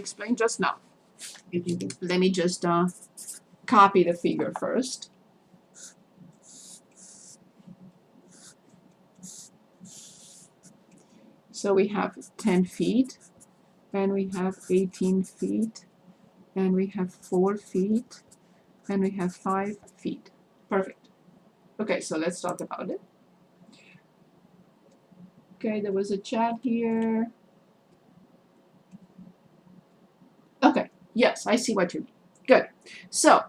explained just now. Let me just copy the figure first. So we have 10 feet, and we have 18 feet, and we have 4 feet, and we have 5 feet. Perfect. Okay, so let's talk about it. Okay, there was a chat here. Okay, yes, I see what you mean. Good. So,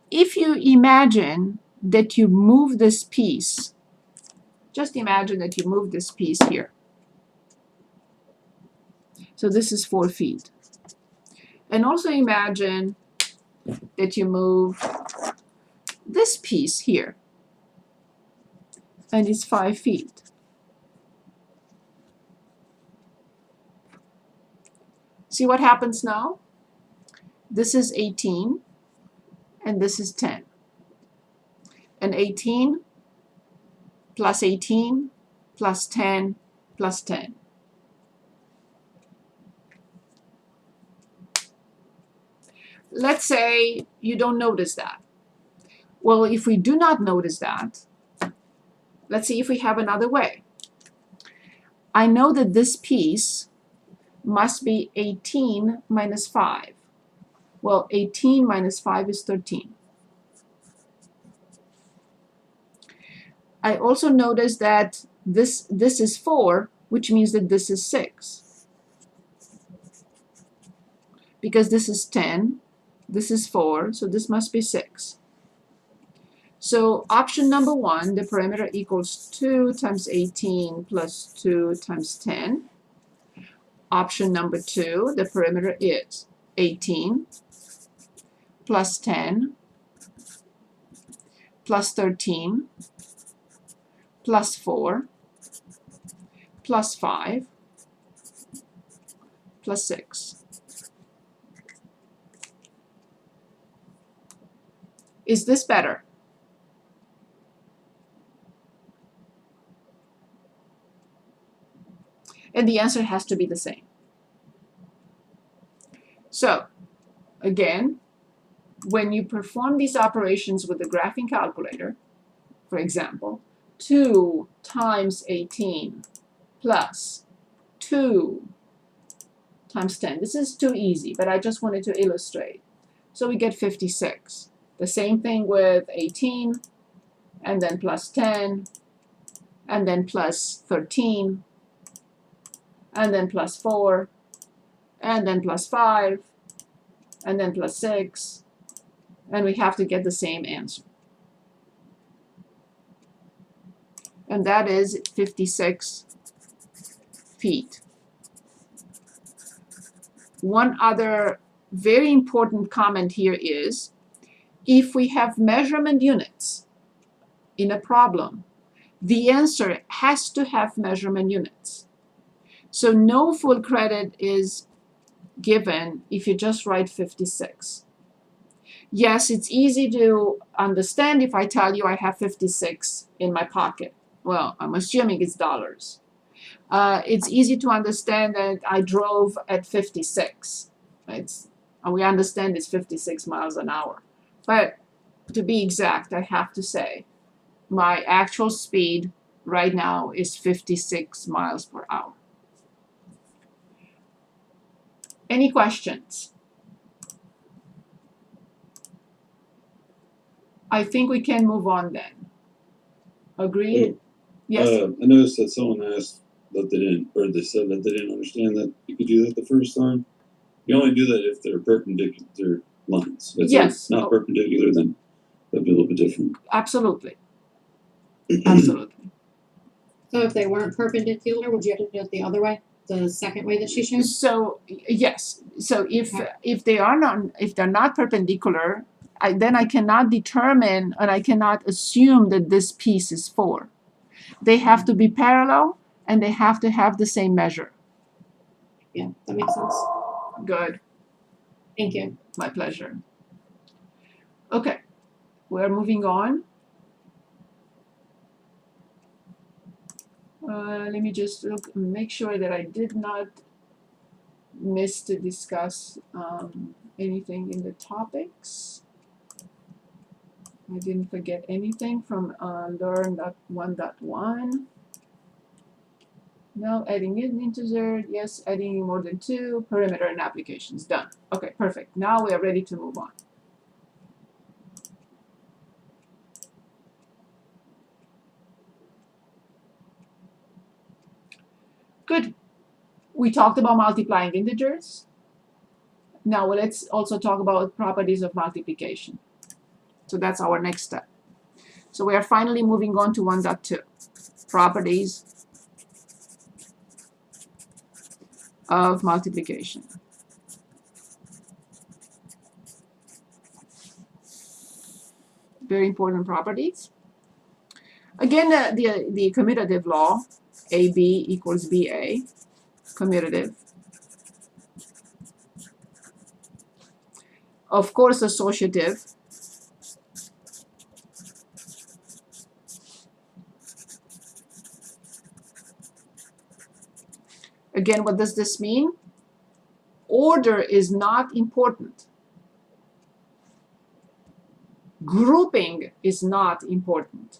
if you imagine that you move this piece, just imagine that you move this piece here. So this is 4 feet. And also imagine that you move this piece here, and it's 5 feet. See what happens now? This is 18, and this is 10. And 18 plus 18 plus 10 plus 10. Let's say you don't notice that. Well, if we do not notice that, let's see if we have another way. I know that this piece must be 18 minus 5. Well, 18 minus 5 is 13. I also notice that this is 4, which means that this is 6. Because this is 10, this is 4, so this must be 6. So option number 1, the perimeter equals 2 times 18 plus 2 times 10. Option number 2, the perimeter is 18 plus 10 plus 13 plus 4 plus 5 plus 6. Is this better? And the answer has to be the same. So, again, when you perform these operations with the graphing calculator, for example, 2 times 18 plus 2 times 10. This is too easy, but I just wanted to illustrate. So we get 56. The same thing with 18, and then plus 10, and then plus 13, and then plus 4, and then plus 5, and then plus 6, and we have to get the same answer. And that is 56 feet. One other very important comment here is, if we have measurement units in a problem, the answer has to have measurement units. So no full credit is given if you just write 56. Yes, it's easy to understand if I tell you I have 56 in my pocket. Well, I'm assuming it's dollars. It's easy to understand that I drove at 56. We understand it's 56 miles an hour. But to be exact, I have to say my actual speed right now is 56 miles per hour. Any questions? I think we can move on then. Agreed? Yes. I noticed that someone asked that they didn't, or they said that they didn't understand that you could do that the first time. You only do that if they're perpendicular lines. If yes. they're not perpendicular, then that'd be a little bit different. Absolutely. Absolutely. So if they weren't perpendicular, would you have to do it the other way, the second way that she showed? So yes. So if they're not perpendicular, then I cannot determine and I cannot assume that this piece is 4. They have to be parallel and they have to have the same measure. Yeah, that makes sense. Good. Thank you. My pleasure. Okay, we're moving on. Let me just make sure that I did not missed to discuss anything in the topics. I didn't forget anything from learn.1.1. No, adding an integer, yes, adding more than 2, perimeter and applications, done. Okay, perfect. Now we are ready to move on. Good. We talked about multiplying integers. Now let's also talk about properties of multiplication. So that's our next step. So we are finally moving on to 1.2, properties of multiplication. Very important properties. Again, the commutative law, AB equals BA, commutative. Of course, associative. Again, what does this mean? Order is not important. Grouping is not important.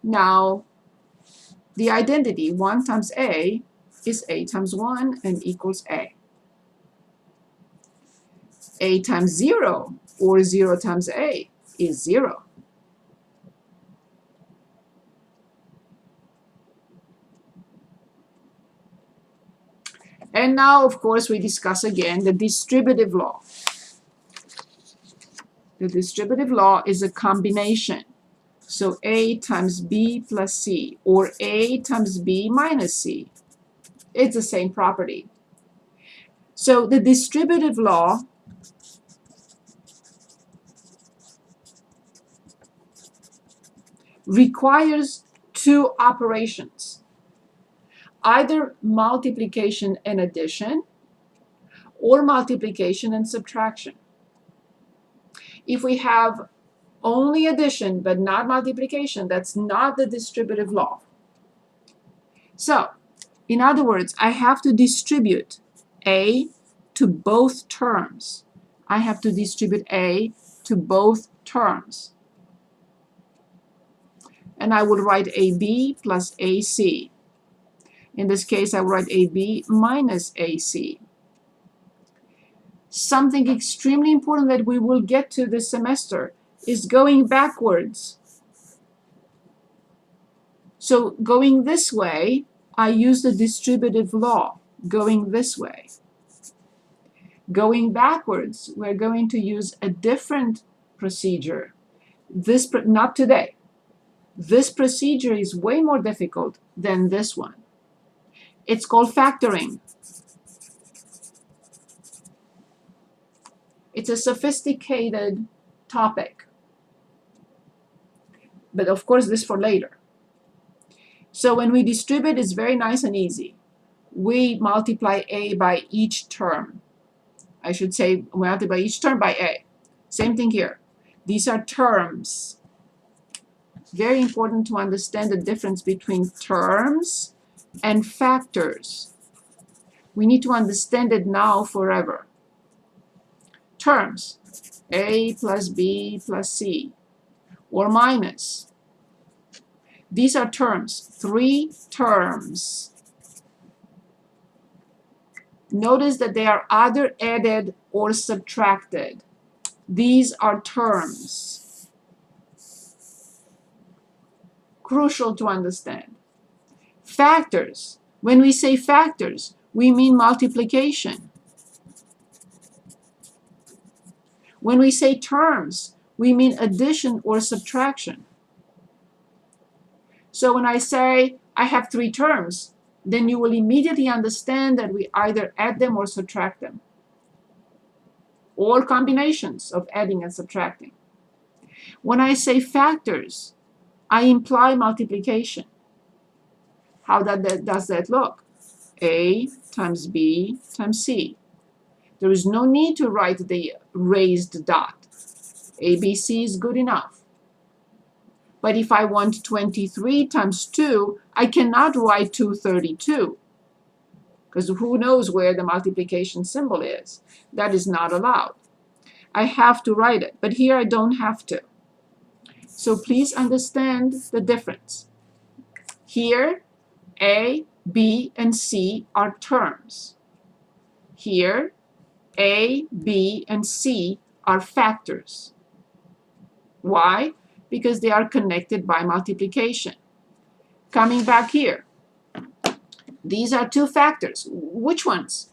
Now, the identity 1 times A is A times 1 and equals A. A times 0 or 0 times A is 0. And now, of course, we discuss again the distributive law. The distributive law is a combination. So A times B plus C, or A times B minus C. It's the same property. So the distributive law requires two operations, either multiplication and addition, or multiplication and subtraction. If we have only addition but not multiplication, that's not the distributive law. So, in other words, I have to distribute A to both terms. I have to distribute A to both terms. And I would write AB plus AC. In this case, I would write AB minus AC. Something extremely important that we will get to this semester is going backwards. So going this way, I use the distributive law, going this way. Going backwards, we're going to use a different procedure. Not today. This procedure is way more difficult than this one. It's called factoring. It's a sophisticated topic. But of course, this for later. So when we distribute, it's very nice and easy. We multiply A by each term. I should say we multiply each term by A. Same thing here. These are terms. Very important to understand the difference between terms and factors. We need to understand it now forever. Terms, A plus B plus C, or minus. These are terms, 3 terms. Notice that they are either added or subtracted. These are terms. Crucial to understand. Factors. When we say factors, we mean multiplication. When we say terms, we mean addition or subtraction. So when I say I have 3 terms, then you will immediately understand that we either add them or subtract them, or combinations of adding and subtracting. When I say factors, I imply multiplication. How does that look? A times B times C. There is no need to write the raised dot. ABC is good enough. But if I want 23 times 2, I cannot write 232, because who knows where the multiplication symbol is. That is not allowed. I have to write it, but here I don't have to. So please understand the difference. Here, A, B, and C are terms. Here, A, B, and C are factors. Why? Because they are connected by multiplication. Coming back here, these are two factors. Which ones?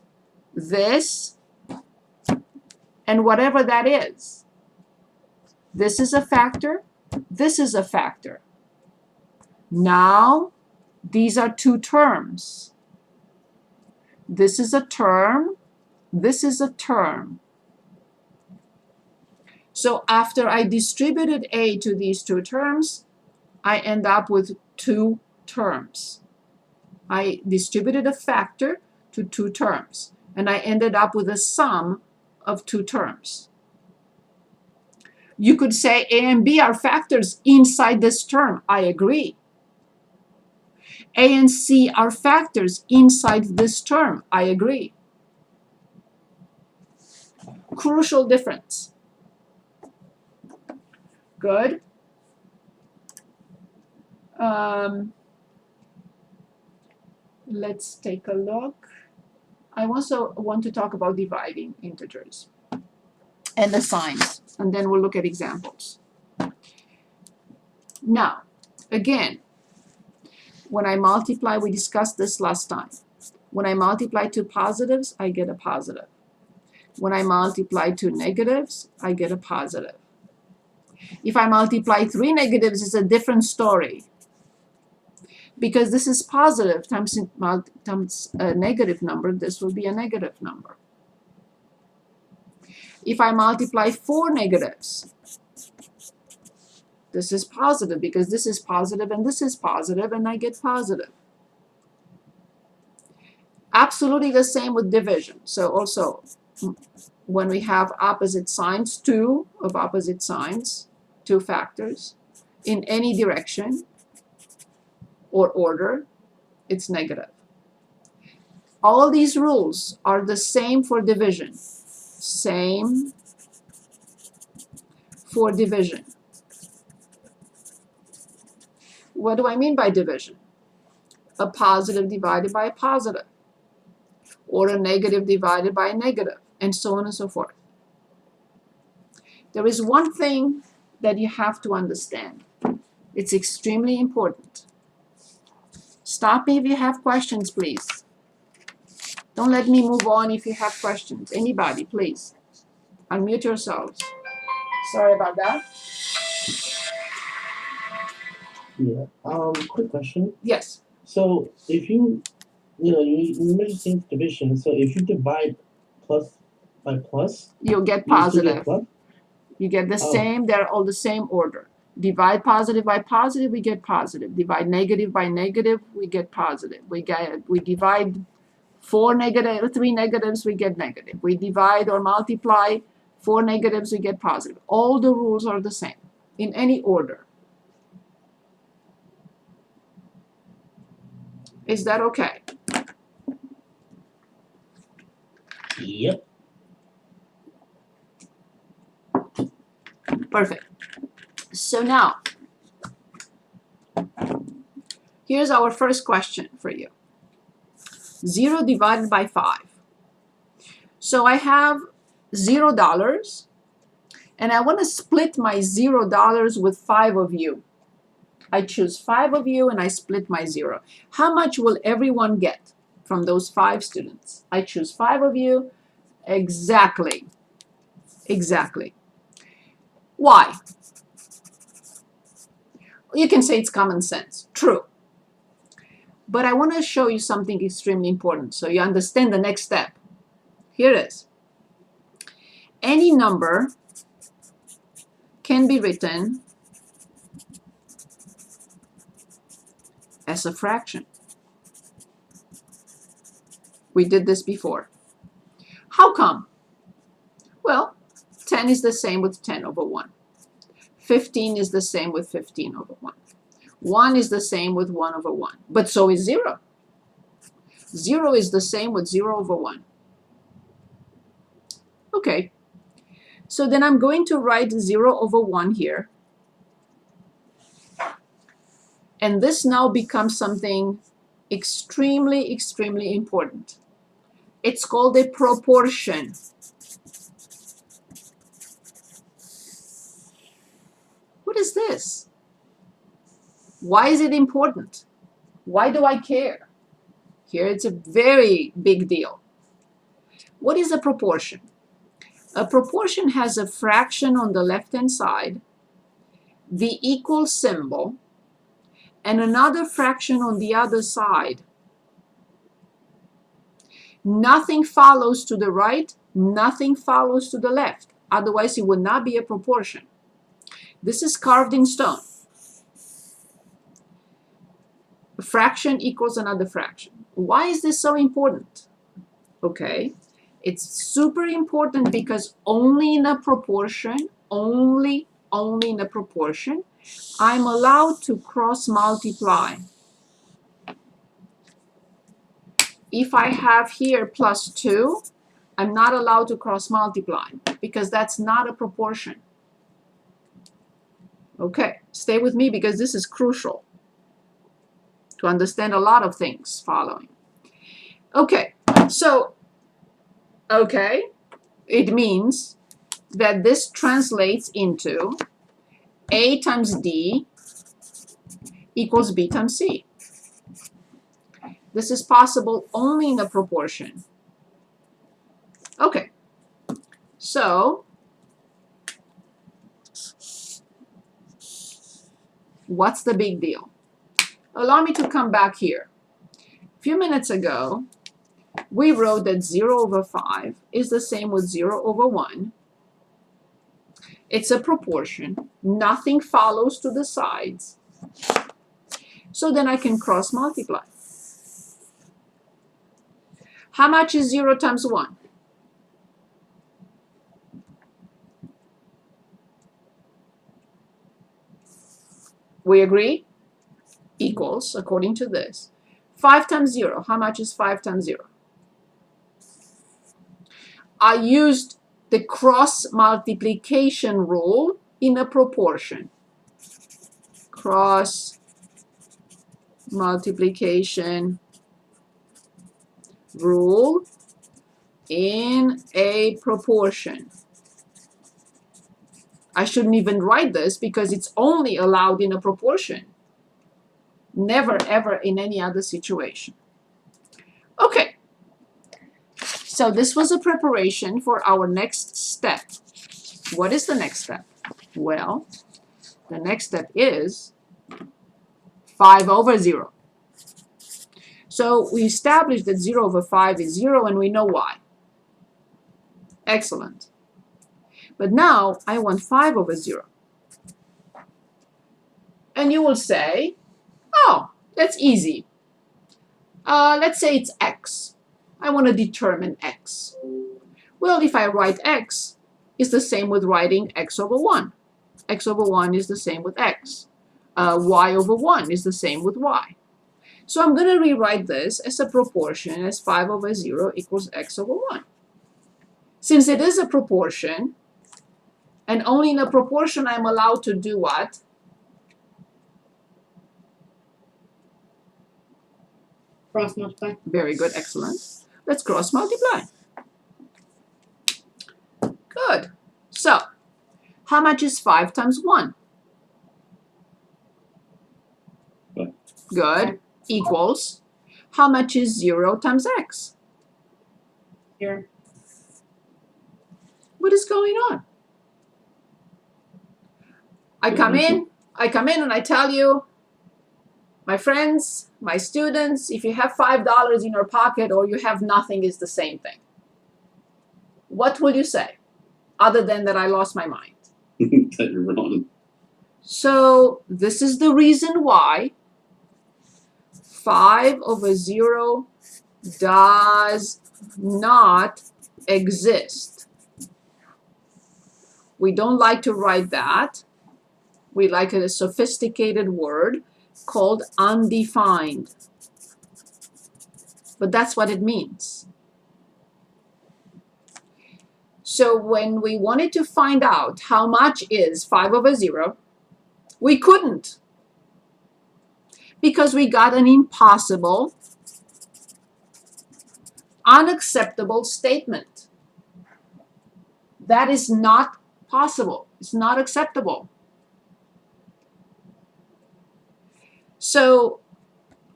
This and whatever that is. This is a factor. This is a factor. Now, these are two terms. This is a term. This is a term. So after I distributed A to these two terms, I end up with two terms. I distributed a factor to two terms, and I ended up with a sum of two terms. You could say A and B are factors inside this term. I agree. A and C are factors inside this term. I agree. Crucial difference. Good. Let's take a look. I also want to talk about dividing integers and the signs, and then we'll look at examples. Now, again, when I multiply, we discussed this last time. When I multiply two positives, I get a positive. When I multiply two negatives, I get a positive. If I multiply three negatives, it's a different story. Because this is positive times a negative number, this will be a negative number. If I multiply four negatives, this is positive because this is positive and this is positive, and I get positive. Absolutely the same with division. So also, when we have opposite signs, two of opposite signs, two factors, in any direction or order, it's negative. All these rules are the same for division. Same for division. What do I mean by division? A positive divided by a positive, or a negative divided by a negative, and so on and so forth. There is one thing that you have to understand. It's extremely important. Stop me if you have questions, please. Don't let me move on if you have questions. Anybody, please. Unmute yourselves. Sorry about that. Yeah. Quick question. Yes. So if you measure things division. So if you divide plus by plus, You'll get you still positive. get plus? You get the Oh. same, they're all the same order. Divide positive by positive, we get positive. Divide negative by negative, we get positive. We divide three negatives, we get negative. We divide or multiply four negatives, we get positive. All the rules are the same in any order. Is that okay? Yep. Perfect. So now, here's our first question for you. 0 divided by 5. So I have $0, and I want to split my $0 with 5 of you. I choose 5 of you, and I split my 0. How much will everyone get from those 5 students? I choose 5 of you. Exactly. Exactly. Why? You can say it's common sense. True. But I want to show you something extremely important so you understand the next step. Here it is. Any number can be written as a fraction. We did this before. How come? Well, 10 is the same with 10 over 1. 15 is the same with 15 over 1. 1 is the same with 1 over 1. But so is 0. 0 is the same with 0 over 1. Okay, so then I'm going to write 0 over 1 here. And this now becomes something extremely, extremely important. It's called a proportion. What is this? Why is it important? Why do I care? Here it's a very big deal. What is a proportion? A proportion has a fraction on the left-hand side, the equal symbol, and another fraction on the other side. Nothing follows to the right, nothing follows to the left. Otherwise, it would not be a proportion. This is carved in stone. A fraction equals another fraction. Why is this so important? Okay, it's super important because only in a proportion, only in a proportion, I'm allowed to cross multiply. If I have here plus 2, I'm not allowed to cross multiply because that's not a proportion. Okay, stay with me because this is crucial to understand a lot of things following. Okay, so, it means that this translates into A times D equals B times C. This is possible only in a proportion. Okay, so what's the big deal? Allow me to come back here. A few minutes ago, we wrote that 0 over 5 is the same with 0 over 1. It's a proportion. Nothing follows to the sides. So then I can cross multiply. How much is 0 times 1? We agree? Equals, according to this. 5 times 0. How much is 5 times 0? I used the cross multiplication rule in a proportion. Cross multiplication rule in a proportion. I shouldn't even write this because it's only allowed in a proportion. Never ever in any other situation. Okay, so this was a preparation for our next step. What is the next step? Well, the next step is 5 over 0. So we established that 0 over 5 is 0 and we know why. Excellent. But now I want 5 over 0. And you will say, oh, that's easy. Let's say it's x. I want to determine x. Well, if I write x, it's the same with writing x over 1. X over 1 is the same with x. Y over 1 is the same with y. So I'm going to rewrite this as a proportion as 5 over 0 equals x over 1. Since it is a proportion, and only in a proportion I'm allowed to do what? Cross multiply. Very good, excellent. Let's cross multiply. Good. So, how much is 5 times 1? Five. Good. Equals, how much is 0 times x? Here. What is going on? I come in and I tell you, my friends, my students, if you have $5 in your pocket or you have nothing, is the same thing. What will you say? Other than that I lost my mind. That you're wrong. So this is the reason why 5 over 0 does not exist. We don't like to write that. We like a sophisticated word called undefined. but that's what it means. So when we wanted to find out how much is 5 over 0, we couldn't, because we got an impossible, unacceptable statement. That is not possible. It's not acceptable. So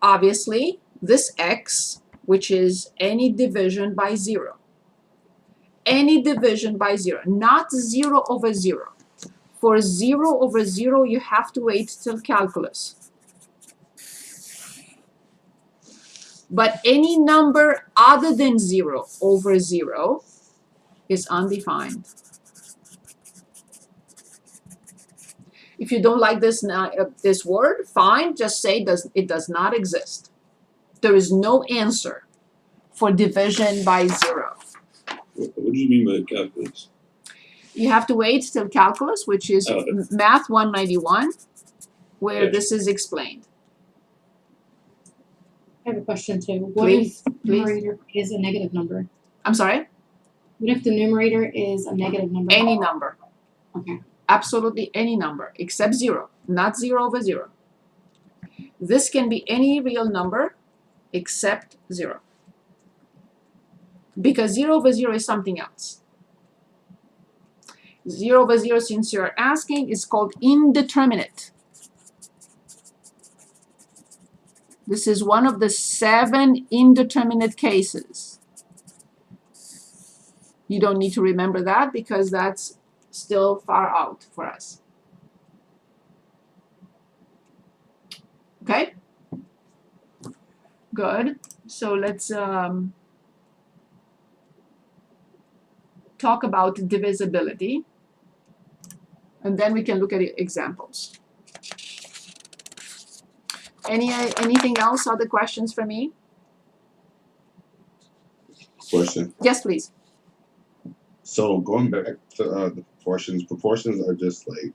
obviously, this x, which is any division by 0, any division by 0, not 0 over 0. For 0 over 0, you have to wait till calculus. But any number other than 0 over 0 is undefined. If you don't like this word, fine, just say it does not exist. There is no answer for division by 0. What do you mean by calculus? You have to wait till calculus, which is Okay. Math 191, where Yes. this is explained. I have a question too. What Please, if the numerator is a negative number? I'm sorry? What if the numerator is a negative number? Any number. Okay. Absolutely any number except 0, not 0 over 0. This can be any real number except 0. Because 0 over 0 is something else. 0 over 0, since you're asking, is called indeterminate. This is one of the 7 indeterminate cases. You don't need to remember that because that's still far out for us. Okay? Good. So let's talk about divisibility, and then we can look at examples. Anything else? Other questions for me? Question. Yes, please. So going back to the proportions are just like,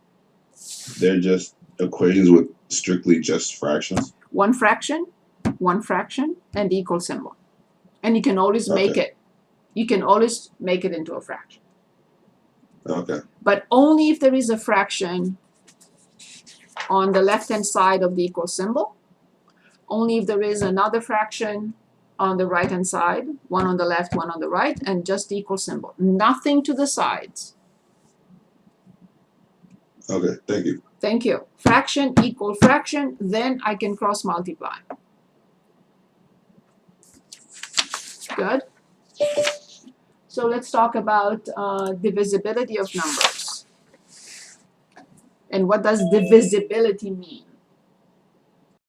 they're just equations with strictly just fractions. One fraction, and the equal symbol. And you can always make Okay. it. You can always make it into a fraction. Okay. But only if there is a fraction on the left-hand side of the equal symbol. Only if there is another fraction on the right-hand side, one on the left, one on the right, and just the equal symbol. Nothing to the sides. Okay. Thank you. Thank you. Fraction equal fraction, then I can cross multiply. Good. So let's talk about divisibility of numbers. And what does divisibility mean?